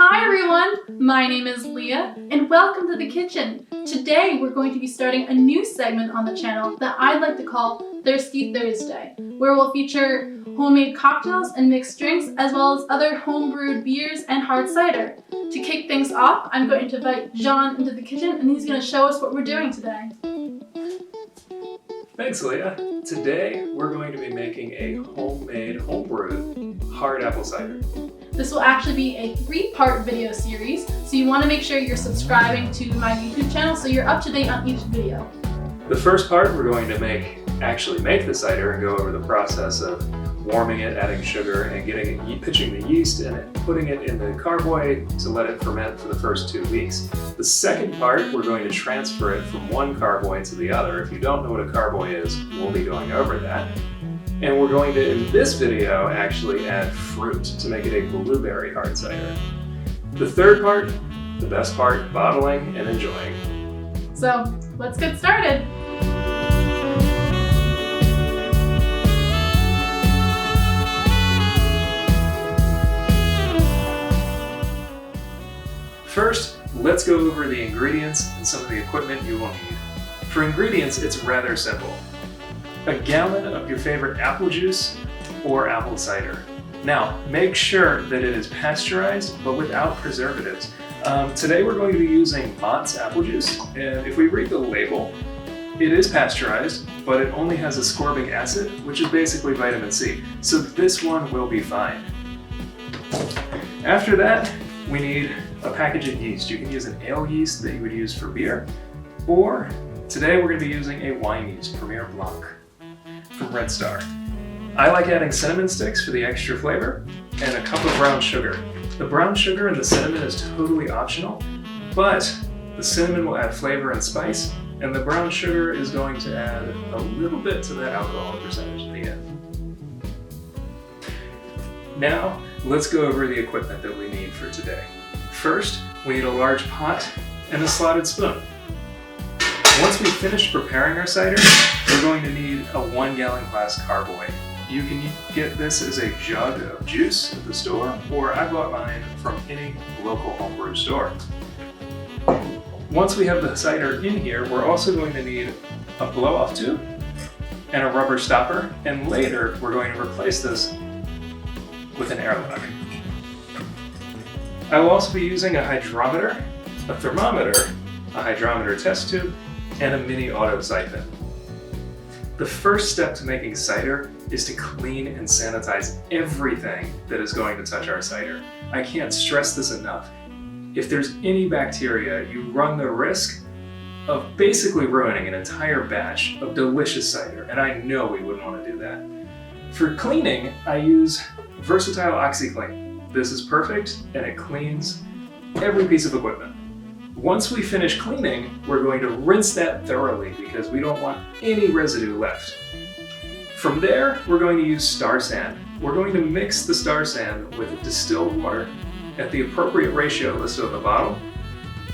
Hi everyone, my name is Lia and welcome to the kitchen. Today we're going to be starting a new segment on the channel that I'd like to call Thirsty Thursday, where we'll feature homemade cocktails and mixed drinks as well as other homebrewed beers and hard cider. To kick things off, I'm going to invite Jon into the kitchen and he's going to show us what we're doing today. Thanks, Lia. Today we're going to be making a homemade homebrewed hard apple cider. This will actually be a 3-part video series, so you want to make sure you're subscribing to my YouTube channel so you're up to date on each video. The first part we're going to actually make the cider and go over the process of warming it, adding sugar, and pitching the yeast and putting it in the carboy to let it ferment for the first 2 weeks. The second part, we're going to transfer it from one carboy to the other. If you don't know what a carboy is, we'll be going over that. And we're going to, in this video, actually add fruit to make it a blueberry hard cider. The third part, the best part, bottling and enjoying. So, let's get started. First, let's go over the ingredients and some of the equipment you will need. For ingredients, it's rather simple. A gallon of your favorite apple juice or apple cider. Now, make sure that it is pasteurized, but without preservatives. Today we're going to be using Mott's apple juice, and if we read the label, it is pasteurized, but it only has ascorbic acid, which is basically vitamin C. So this one will be fine. After that, we need a package of yeast. You can use an ale yeast that you would use for beer, or today we're going to be using a wine yeast, Premier Blanc, from Red Star. I like adding cinnamon sticks for the extra flavor, and a cup of brown sugar. The brown sugar and the cinnamon is totally optional, but the cinnamon will add flavor and spice, and the brown sugar is going to add a little bit to that alcohol percentage at the end. Now, let's go over the equipment that we need for today. First, we need a large pot and a slotted spoon. Once we've finished preparing our cider, we're going to need a 1-gallon glass carboy. You can get this as a jug of juice at the store, or I bought mine from any local homebrew store. Once we have the cider in here, we're also going to need a blow-off tube and a rubber stopper, and later we're going to replace this with an airlock. I will also be using a hydrometer, a thermometer, a hydrometer test tube, and a mini auto siphon. The first step to making cider is to clean and sanitize everything that is going to touch our cider. I can't stress this enough. If there's any bacteria, you run the risk of basically ruining an entire batch of delicious cider, and I know we wouldn't want to do that. For cleaning, I use versatile Oxiclean. This is perfect, and it cleans every piece of equipment. Once we finish cleaning, we're going to rinse that thoroughly because we don't want any residue left. From there, we're going to use Star San. We're going to mix the Star San with distilled water at the appropriate ratio listed on the bottle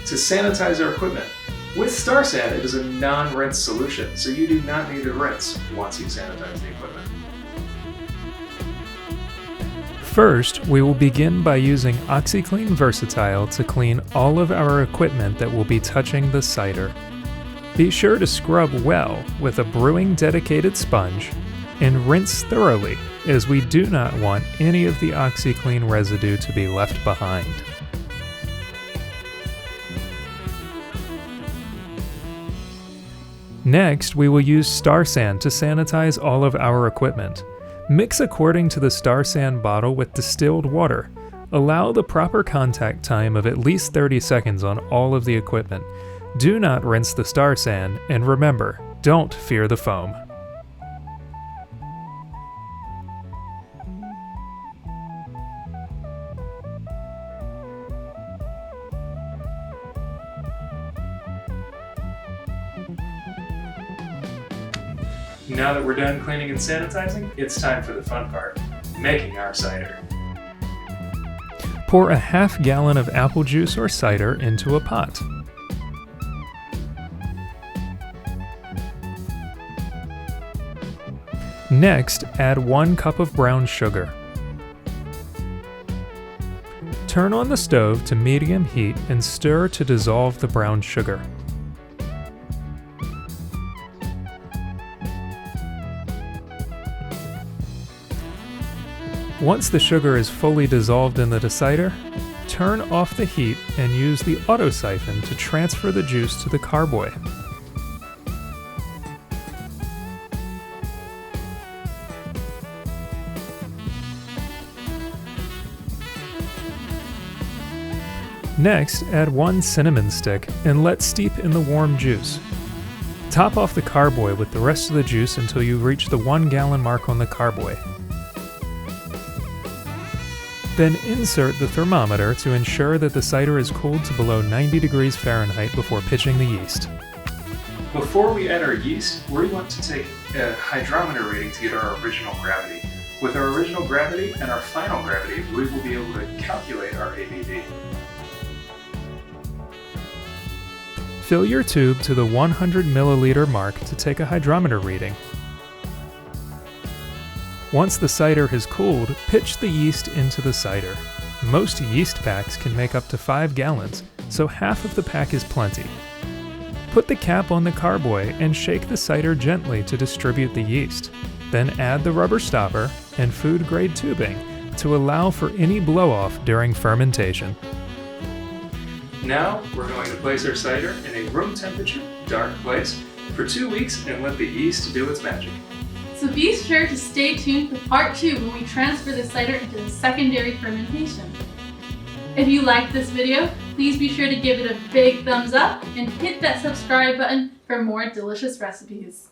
to sanitize our equipment. With Star San, it is a non-rinse solution, so you do not need to rinse once you sanitize the equipment. First, we will begin by using Oxiclean Versatile to clean all of our equipment that will be touching the cider. Be sure to scrub well with a brewing dedicated sponge and rinse thoroughly, as we do not want any of the Oxiclean residue to be left behind. Next, we will use Star San to sanitize all of our equipment. Mix according to the Star San bottle with distilled water. Allow the proper contact time of at least 30 seconds on all of the equipment. Do not rinse the Star San, and remember, don't fear the foam. Now that we're done cleaning and sanitizing, it's time for the fun part, making our cider. Pour a half gallon of apple juice or cider into a pot. Next, add 1 cup of brown sugar. Turn on the stove to medium heat and stir to dissolve the brown sugar. Once the sugar is fully dissolved in the cider, turn off the heat and use the auto siphon to transfer the juice to the carboy. Next, add 1 cinnamon stick and let steep in the warm juice. Top off the carboy with the rest of the juice until you reach the 1 gallon mark on the carboy. Then insert the thermometer to ensure that the cider is cooled to below 90 degrees Fahrenheit before pitching the yeast. Before we add our yeast, we want to take a hydrometer reading to get our original gravity. With our original gravity and our final gravity, we will be able to calculate our ABV. Fill your tube to the 100 milliliter mark to take a hydrometer reading. Once the cider has cooled, pitch the yeast into the cider. Most yeast packs can make up to 5 gallons, so half of the pack is plenty. Put the cap on the carboy and shake the cider gently to distribute the yeast. Then add the rubber stopper and food-grade tubing to allow for any blow-off during fermentation. Now, we're going to place our cider in a room temperature, dark place for 2 weeks and let the yeast do its magic. So be sure to stay tuned for part 2 when we transfer the cider into the secondary fermentation. If you liked this video, please be sure to give it a big thumbs up and hit that subscribe button for more delicious recipes.